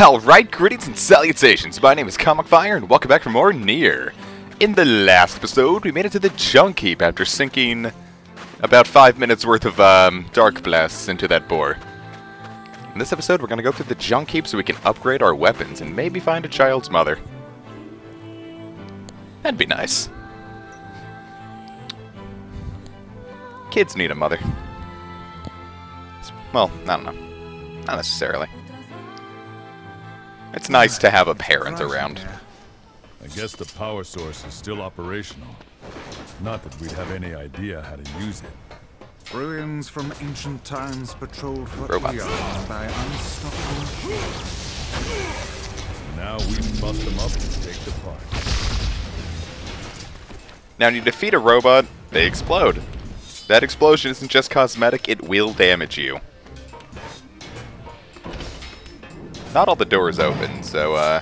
Alright, greetings and salutations. My name is Comic Fire, and welcome back for more NIER. In the last episode, we made it to the junk heap after sinking about 5 minutes worth of dark blasts into that boar. In this episode, we're going to go through the junk heap so we can upgrade our weapons and maybe find a child's mother. That'd be nice. Kids need a mother. Well, I don't know. Not necessarily. It's nice to have a parent around. I guess the power source is still operational. Not that we'd have any idea how to use it. Ruins from ancient times patrolled for Robots. eons by unstoppable force. Now we bust them up and take the part. Now when you defeat a robot, they explode. That explosion isn't just cosmetic, it will damage you. Not all the doors open, so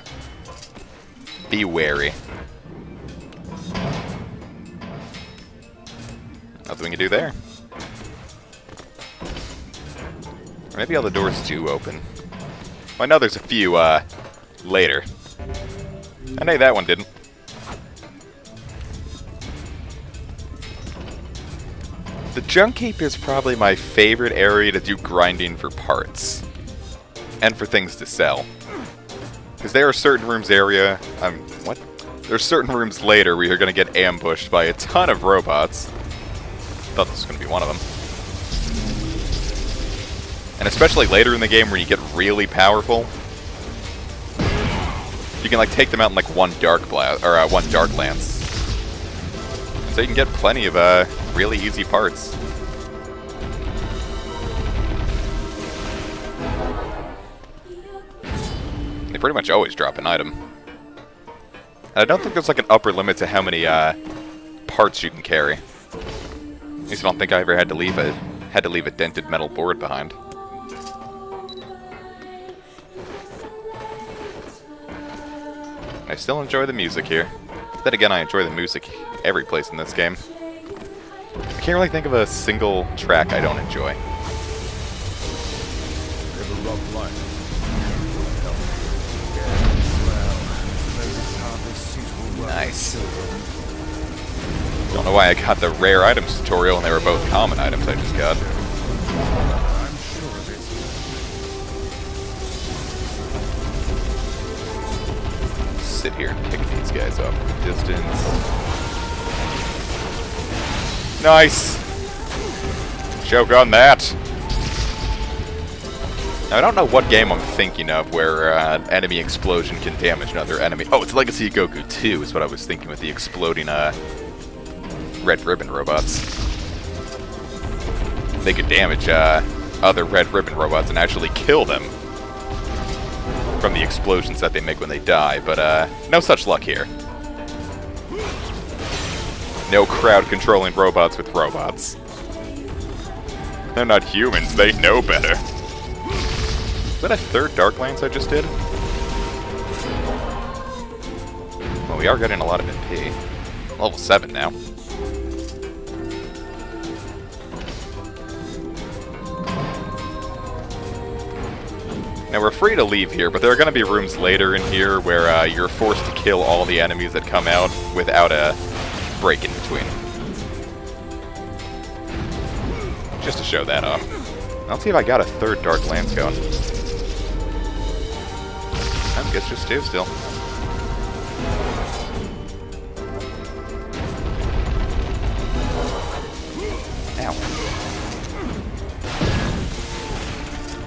be wary. Nothing we can do there. Or maybe all the doors do open. Well, I know there's a few later. And hey, that one didn't. The junk heap is probably my favorite area to do grinding for parts. And for things to sell. Because there are certain rooms there are certain rooms later where you're going to get ambushed by a ton of robots. Thought this was going to be one of them. And especially later in the game where you get really powerful. You can like take them out in like one dark lance. So you can get plenty of really easy parts. They pretty much always drop an item. And I don't think there's like an upper limit to how many parts you can carry. At least I don't think I ever had to leave a dented metal board behind. I still enjoy the music here. Then again, I enjoy the music every place in this game. I can't really think of a single track I don't enjoy. Live a rough life. Nice. Don't know why I got the rare items tutorial and they were both common items I just got. I'm sure of it. Sit here and pick these guys off in the distance. Nice! Choke on that! Now, I don't know what game I'm thinking of where an enemy explosion can damage another enemy. Oh, it's Legacy of Goku 2 is what I was thinking with the exploding red ribbon robots. They could damage other red ribbon robots and actually kill them from the explosions that they make when they die, but no such luck here. No crowd controlling robots with robots. They're not humans, they know better. Is that a third Dark Lance I just did? Well, we are getting a lot of MP. Level 7 now. Now we're free to leave here, but there are going to be rooms later in here where you're forced to kill all the enemies that come out without a break in between. Just to show that off. Let's see if I got a third Dark Lance going. I guess just two still. Ow.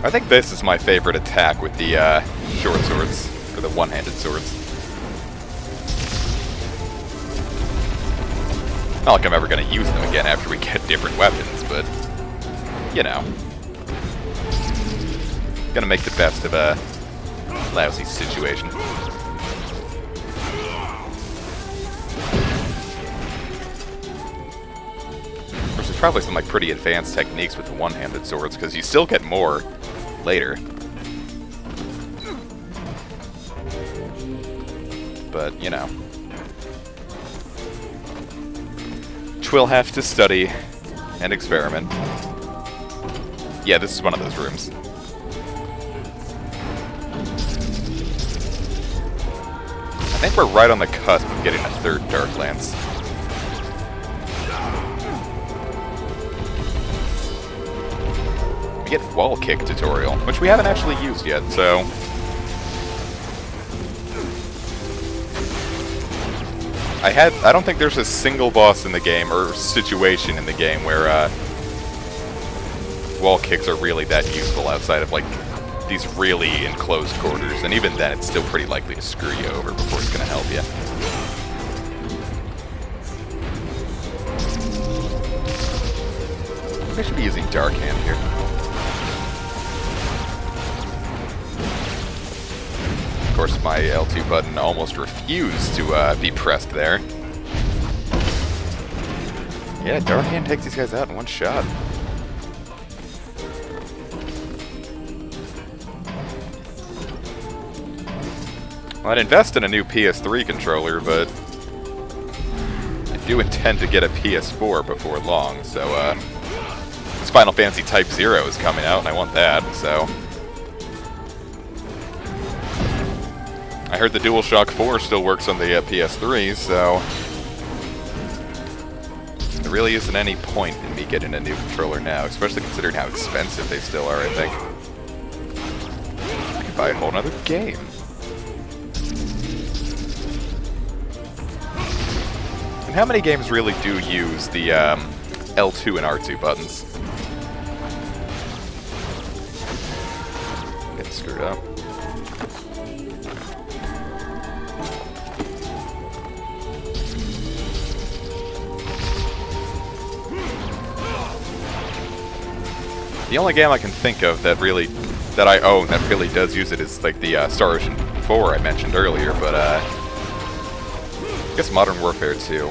I think this is my favorite attack with the short swords, or the one-handed swords. Not like I'm ever going to use them again after we get different weapons, but, you know. Gonna make the best of a lousy situation. There's probably some like pretty advanced techniques with the one-handed swords, because you still get more later. But, you know. Twill have to study and experiment. Yeah, this is one of those rooms. think we're right on the cusp of getting a third Dark Lance. We get wall kick tutorial, which we haven't actually used yet, so... I don't think there's a single boss in the game, or situation in the game, where wall kicks are really that useful outside of, like, these really enclosed quarters, and even then it's still pretty likely to screw you over before it's going to help you. I should be using Darkhand here. Of course, my L2 button almost refused to be pressed there. Yeah, Darkhand takes these guys out in one shot. Well, I'd invest in a new PS3 controller, but I do intend to get a PS4 before long, so this Final Fantasy Type 0 is coming out, and I want that, so... I heard the DualShock 4 still works on the PS3, so... there really isn't any point in me getting a new controller now, especially considering how expensive they still are, I think. I could buy a whole nother game. And how many games really do use the L2 and R2 buttons? Getting screwed up. The only game I can think of that I own that really does use it is like the Star Ocean 4 I mentioned earlier, but I guess Modern Warfare 2.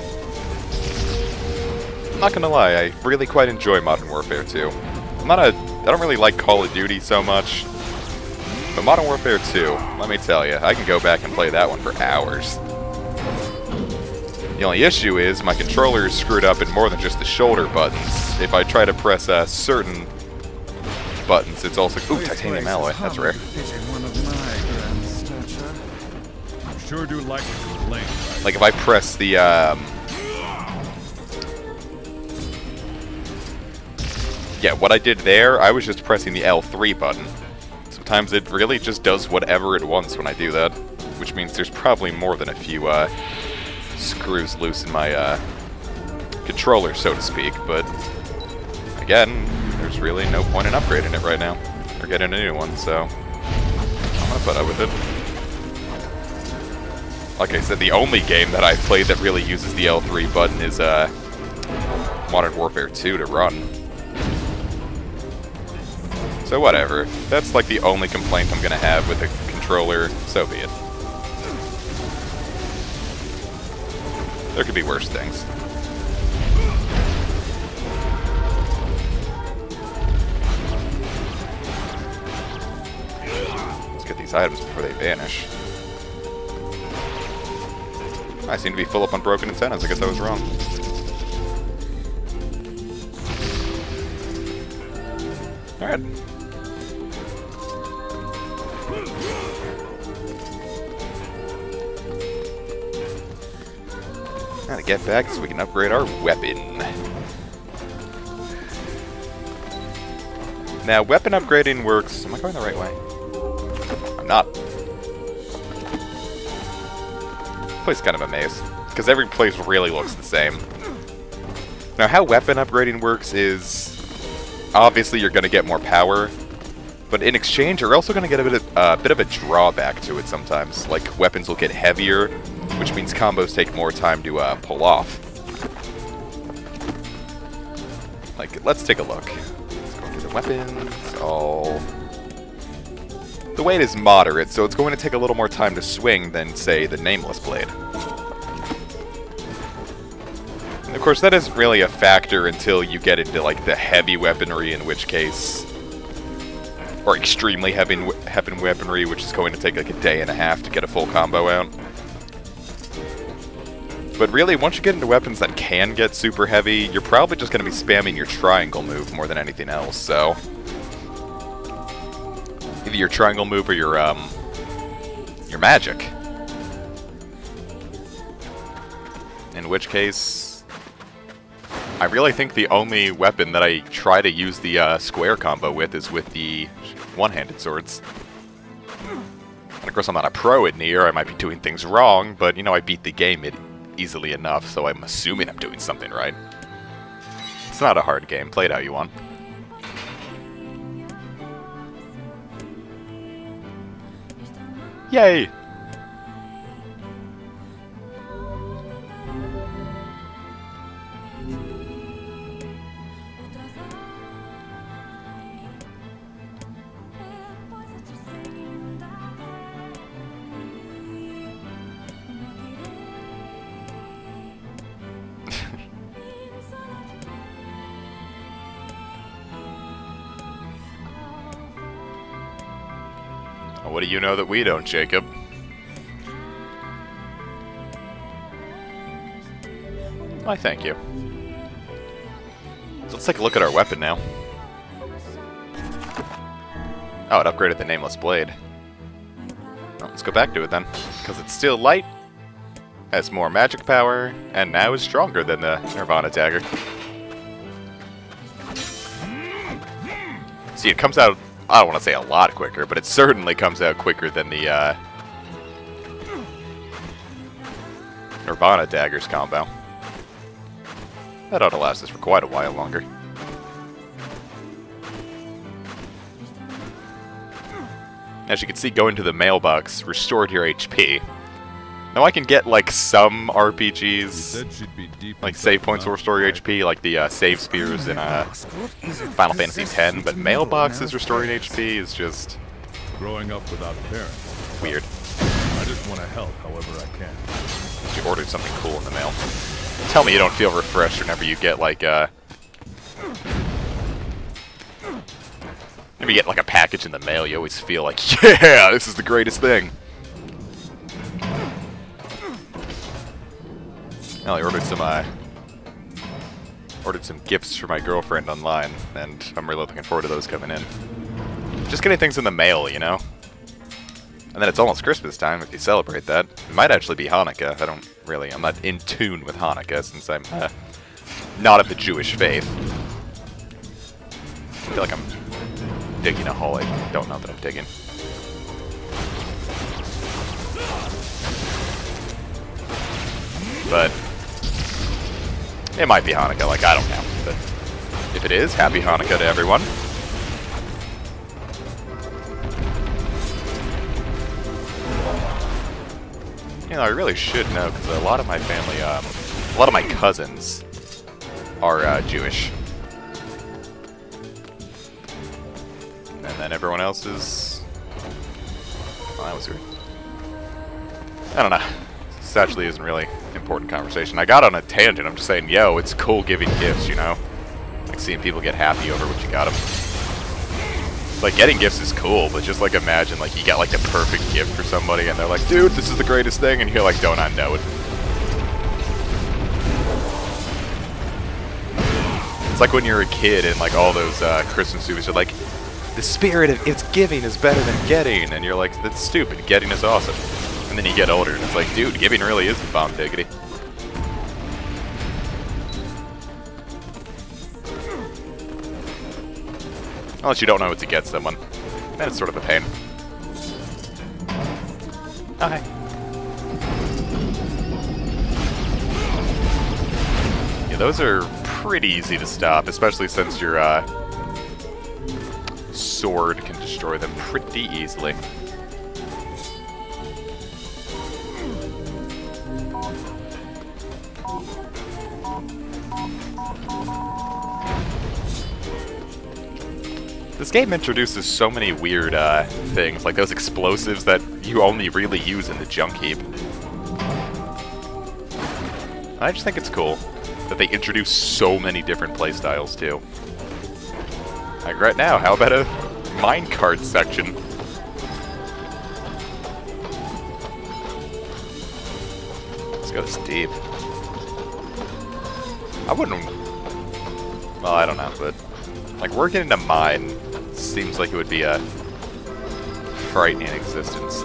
I'm not gonna lie, I really quite enjoy Modern Warfare 2. I don't really like Call of Duty so much, but Modern Warfare 2, let me tell you, I can go back and play that one for hours. The only issue is my controller is screwed up in more than just the shoulder buttons. If I try to press certain buttons, it's also... Ooh, titanium alloy, that's rare. You sure do like to complain, right? Like if I press the, yeah, what I did there, I was just pressing the L3 button. Sometimes it really just does whatever it wants when I do that, which means there's probably more than a few, screws loose in my, controller, so to speak, but again, there's really no point in upgrading it right now, or getting a new one, so I'm gonna put up with it. Like I said, the only game that I've played that really uses the L3 button is Modern Warfare 2 to run. So whatever, if that's like the only complaint I'm gonna have with a controller, so be it. There could be worse things. These items before they vanish. I seem to be full up on broken antennas. I guess I was wrong. Alright. Now to get back so we can upgrade our weapon. Now, weapon upgrading works... Am I going the right way? I'm not. This place is kind of a maze, because every place really looks the same. Now, how weapon upgrading works is... obviously, you're going to get more power, but in exchange, you're also going to get a bit of a drawback to it sometimes. Like, weapons will get heavier, which means combos take more time to pull off. Like, let's take a look. Let's go into the weapons, all... The weight is moderate, so it's going to take a little more time to swing than, say, the Nameless Blade. And of course, that isn't really a factor until you get into, like, the heavy weaponry, in which case... or extremely heavy weaponry, which is going to take, like, a day and a half to get a full combo out. But really, once you get into weapons that can get super heavy, you're probably just going to be spamming your triangle move more than anything else, so... either your triangle move or your magic. In which case, I really think the only weapon that I try to use the square combo with is with the one-handed swords. And of course I'm not a pro at NIER, I might be doing things wrong, but you know, I beat the game easily enough, so I'm assuming I'm doing something right. It's not a hard game, play it how you want. Yay! What do you know that we don't, Jacob? Why, thank you. So let's take a look at our weapon now. Oh, it upgraded the Nameless Blade. Well, let's go back to it then. Because it's still light, has more magic power, and now is stronger than the Nirvana Dagger. See, it comes out, I don't want to say a lot quicker, but it certainly comes out quicker than the Nirvana Dagger's combo. That ought to last us for quite a while longer. As you can see, going to the mailbox restored your HP. Now I can get like some RPGs, like save points will restore your HP, like the save spears in Final Fantasy X, but mailboxes restoring HP is just Growing up without parents, weird. I just want to help however I can. You ordered something cool in the mail. Tell me you don't feel refreshed whenever you get like whenever you get like a package in the mail, you always feel like, yeah, this is the greatest thing. Well, I ordered some gifts for my girlfriend online, and I'm really looking forward to those coming in. Just getting things in the mail, you know? And then it's almost Christmas time if you celebrate that. It might actually be Hanukkah. I'm not in tune with Hanukkah since I'm not of the Jewish faith. I feel like I'm digging a hole I don't know that I'm digging. But it might be Hanukkah, like, I don't know. But if it is, happy Hanukkah to everyone. You know, I really should know, because a lot of my family, a lot of my cousins are Jewish. And then everyone else is... Oh, that was weird. I don't know. This actually isn't really important conversation. I got on a tangent. I'm just saying, yo, it's cool giving gifts, you know? Like seeing people get happy over what you got them. Like, getting gifts is cool, but just like imagine like you got like the perfect gift for somebody and they're like, dude, this is the greatest thing, and you're like, don't I know it? It's like when you're a kid and like all those Christmas movies are like, the spirit of it's giving is better than getting, and you're like, that's stupid, getting is awesome. And then you get older and it's like, dude, giving really is the bomb diggity. Unless you don't know what to get someone. Then it's sort of a pain. Oh, hey. Yeah, those are pretty easy to stop, especially since your sword can destroy them pretty easily. This game introduces so many weird things, like those explosives that you only really use in the junk heap. I just think it's cool that they introduce so many different playstyles, too. Like right now, how about a minecart section? Let's go this deep. I wouldn't... Well, I don't know, but... Like, working in a mine seems like it would be a frightening existence.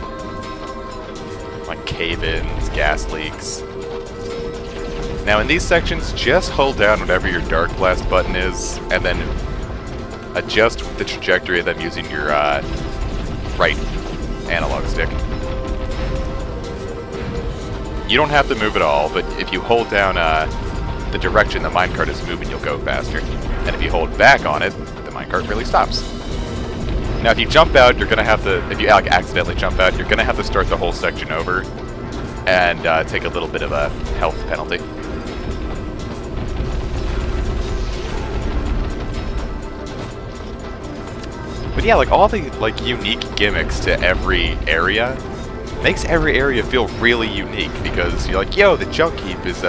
Like cave-ins, gas leaks. Now in these sections, just hold down whatever your Dark Blast button is, and then adjust the trajectory of them using your right analog stick. You don't have to move at all, but if you hold down the direction the minecart is moving, you'll go faster. And if you hold back on it, the minecart really stops. Now if you jump out, you're gonna have to, if you like accidentally jump out, you're gonna have to start the whole section over and take a little bit of a health penalty. But yeah, like all the like unique gimmicks to every area makes every area feel really unique, because you're like, yo, the junk heap is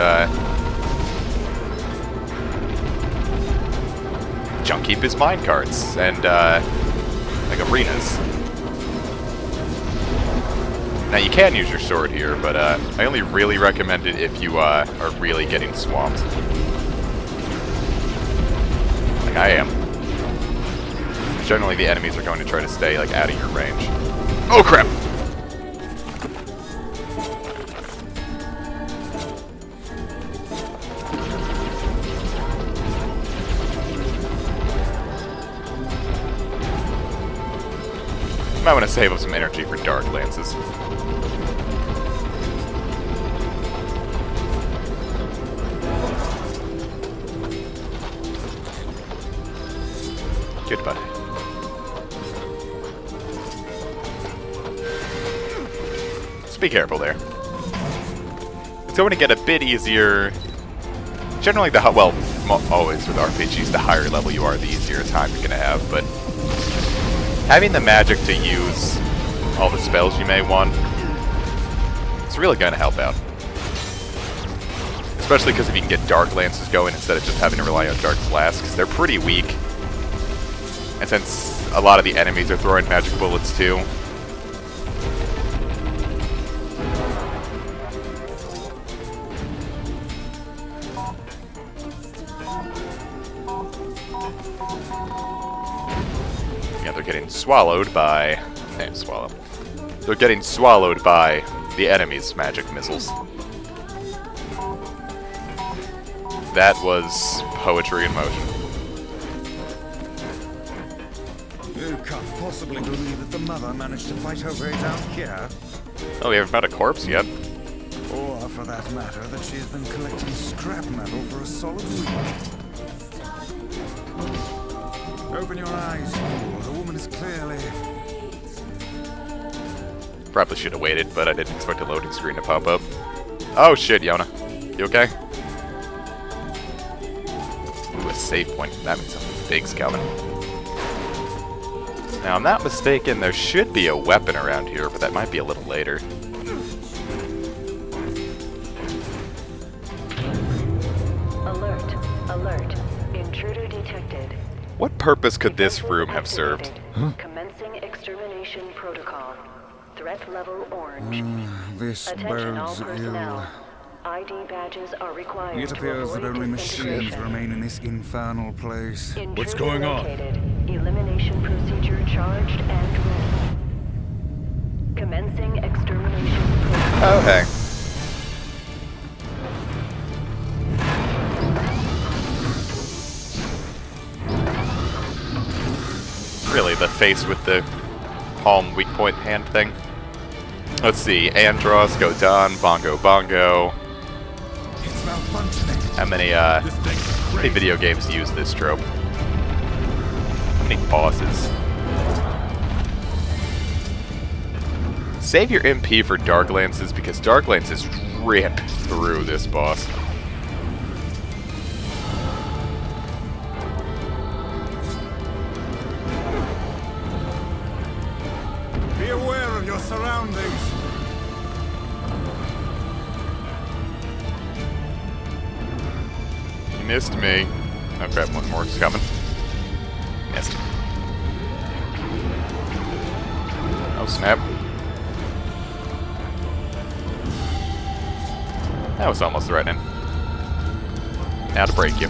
minecarts and like arenas. Now you can use your sword here, but I only really recommend it if you are really getting swamped. Like I am. Generally the enemies are going to try to stay like out of your range. Oh crap! Might want to save up some energy for dark lances. Goodbye. Be careful there. It's going to get a bit easier. Generally, well, always with RPGs, the higher level you are, the easier time you're going to have, but having the magic to use all the spells you may want, it's really going to help out. Especially because if you can get Dark Lances going instead of just having to rely on Dark Blasts, because they're pretty weak. And since a lot of the enemies are throwing magic bullets too, swallowed by... They're getting swallowed by the enemy's magic missiles. That was poetry in motion. You can't possibly believe that the mother managed to fight her way down here. Oh, we haven't found a corpse yet. Or, for that matter, that she's been collecting scrap metal for a solid week. Open your eyes, fool. The woman is clearly... Probably should have waited, but I didn't expect a loading screen to pop up. Oh shit, Yona. You okay? Ooh, a save point. That means something big's coming. Now, I'm not mistaken, there should be a weapon around here, but that might be a little later. Alert. Alert. Intruder detected. What purpose could this room have served? Huh? Commencing extermination protocol. Threat level orange. This Attention all bodes personnel. ill. ID badges are required. It appears that only machines remain in this infernal place. What's going on? Elimination procedure charged and ready. Commencing extermination protocol. Okay. Really, the face with the palm weak point hand thing? Let's see, Andros, Godan, Bongo Bongo. It's malfunctioning. How many video games use this trope? How many bosses? Save your MP for Dark Lances, because Dark Lances rip through this boss. Be aware of your surroundings. You missed me. Oh crap, one more is coming. Missed. Oh snap. That was almost threatening. Now to break you.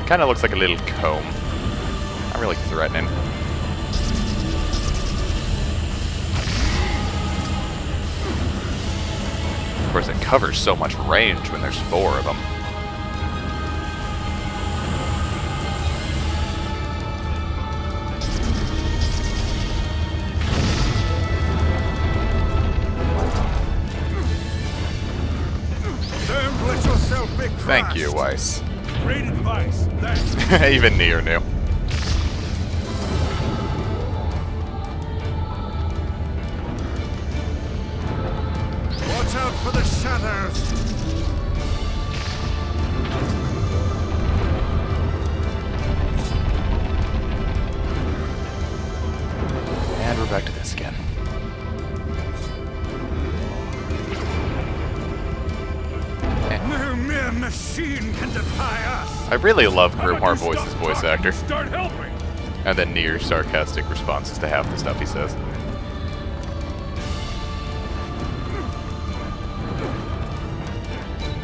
Kind of looks like a little comb. Not really threatening. Of course, it covers so much range when there's 4 of them. Don't let yourself be crushed. Thank you, Weiss. Great advice. Thanks. Even NIER knew. Watch out for the shadows. And we're back to this again. No mere machine can defy us. I really love Grimoire Voice's voice actor. Start helping. And then NIER's sarcastic responses to half the stuff he says.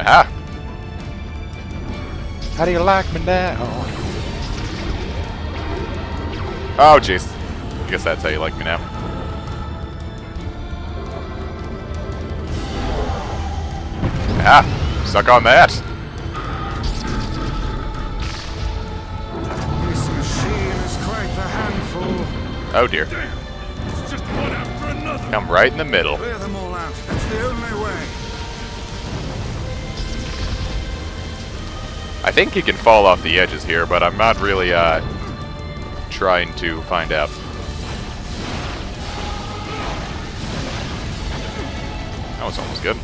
Aha! How do you like me now? Oh, jeez. I guess that's how you like me now. Ah! Suck on that! This machine is quite the handful. Oh dear. Damn. It's just one after another. Come right in the middle. Clear them all out. That's the only way. I think you can fall off the edges here, but I'm not really, trying to find out. That was almost good.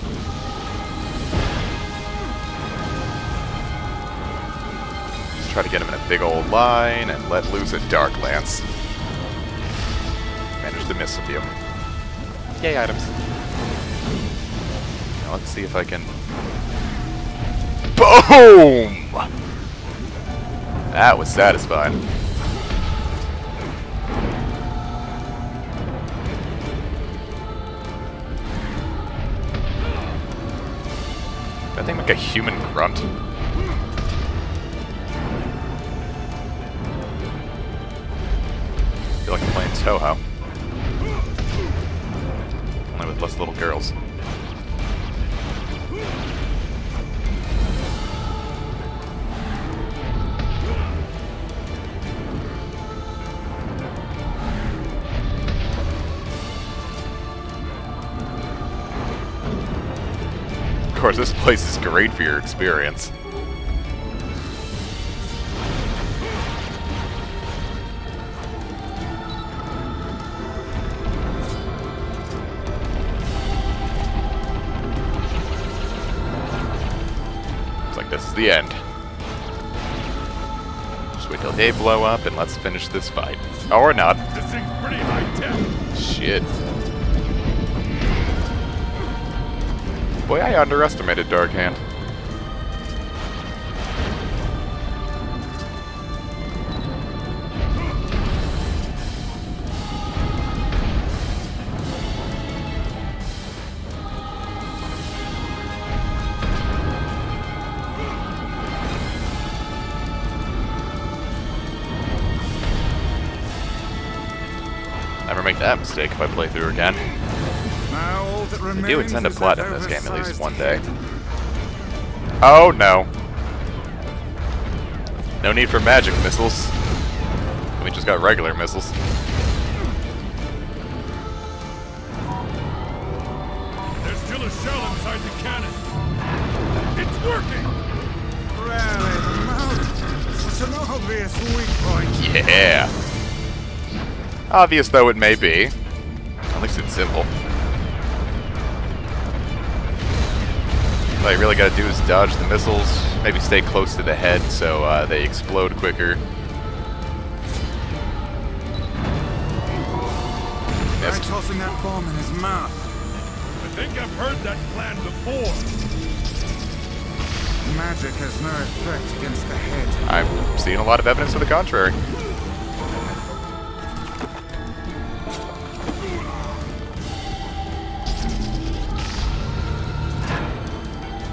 Just try to get him in a big old line and let loose a Dark Lance. Managed to miss a few. Yay, items. Now let's see if I can... Boom! That was satisfying. That thing like a human grunt. I feel like I'm playing Toho. Only with less little girls. Of course, this place is great for your experience. Looks like this is the end. Just wait till they blow up and let's finish this fight. Or not. This thing's pretty high tech. Shit. Boy, I underestimated Darkhand. Never make that mistake if I play through again. Now all that I remains do intend to is platinum that this game at least oversized one day. kid. Oh no. No need for magic missiles. We just got regular missiles. There's still a shell inside the cannon. It's working. Really, the mouth. Such an obvious weak point. Yeah. Obvious though it may be. At least it's simple. All you really gotta do is dodge the missiles, maybe stay close to the head so they explode quicker. Try tossing that bomb in his mouth. I think I've heard that plan before. Magic has no effect against the head. I'm seeing a lot of evidence to the contrary.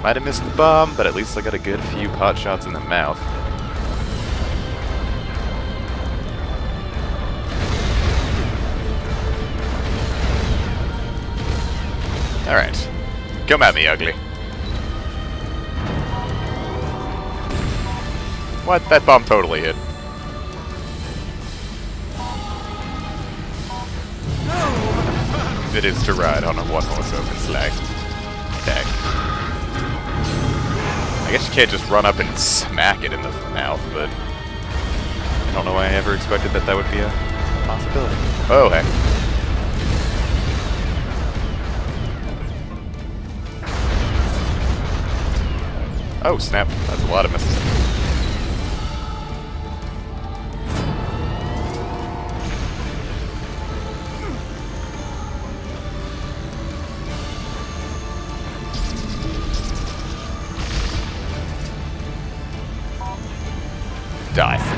Might have missed the bomb, but at least I got a good few pot shots in the mouth. Alright. Come at me, ugly. What? That bomb totally hit. It is to ride on a one-horse open sleigh. Dang. I guess you can't just run up and smack it in the mouth, but I don't know why I ever expected that would be a possibility. Oh, hey. Oh, snap. That's a lot of misses. Die.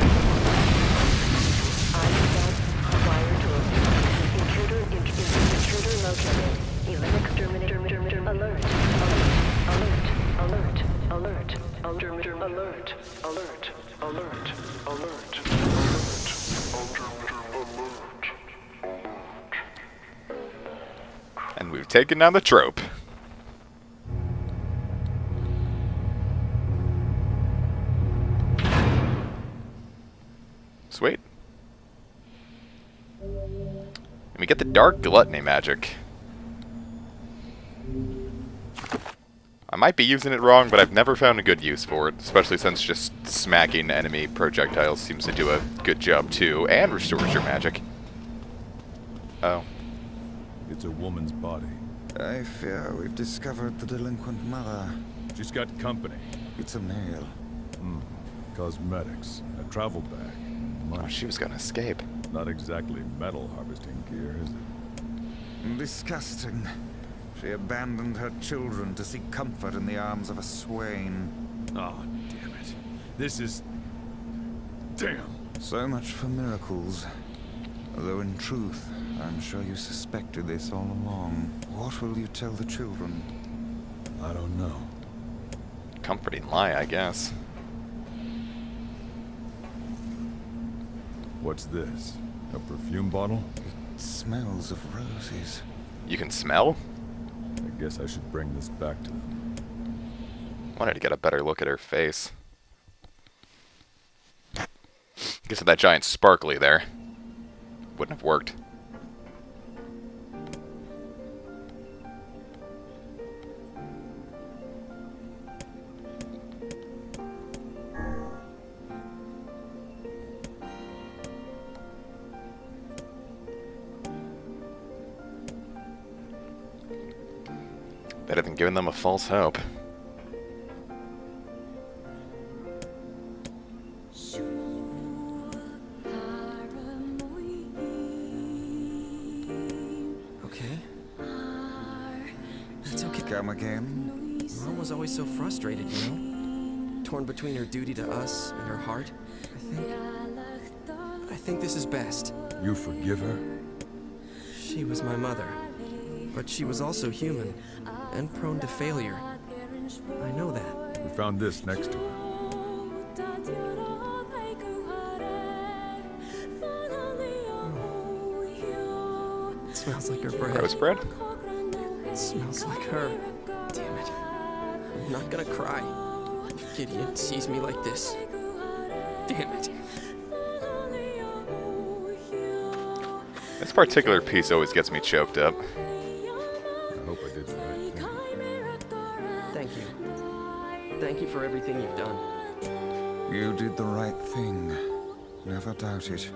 And we've taken down the trope. Sweet. And we get the Dark Gluttony magic. I might be using it wrong, but I've never found a good use for it, especially since just smacking enemy projectiles seems to do a good job too, and restores your magic. Oh. It's a woman's body. I fear we've discovered the delinquent mother. She's got company. It's a male. Cosmetics, a travel bag. Oh, she was gonna escape. Not exactly metal harvesting gear, is it? Disgusting. She abandoned her children to seek comfort in the arms of a swain. Oh, damn it. This is... Damn. So much for miracles. Although in truth, I'm sure you suspected this all along. What will you tell the children? I don't know. Comforting lie, I guess. What's this? A perfume bottle? It smells of roses. You can smell? I guess I should bring this back to them. Wanted to get a better look at her face. Guess with that giant sparkly there, wouldn't have worked. Better than giving them a false hope. Okay. That's okay. Come again? Mom was always so frustrated, you know? Torn between her duty to us and her heart. I think this is best. You forgive her? She was my mother. But she was also human, and prone to failure. I know that. We found this next to her. It smells like her breath. Rose bread? It smells like her. Damn it. I'm not gonna cry. If Gideon sees me like this. Damn it. This particular piece always gets me choked up. I hope I did the right thing. Thank you. Thank you for everything you've done. You did the right thing. Never doubt it.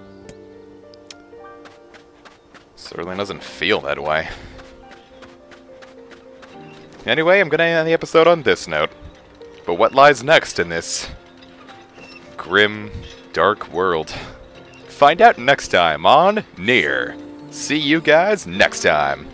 Certainly doesn't feel that way. Anyway, I'm gonna end the episode on this note. But what lies next in this grim, dark world? Find out next time on NIER. See you guys next time.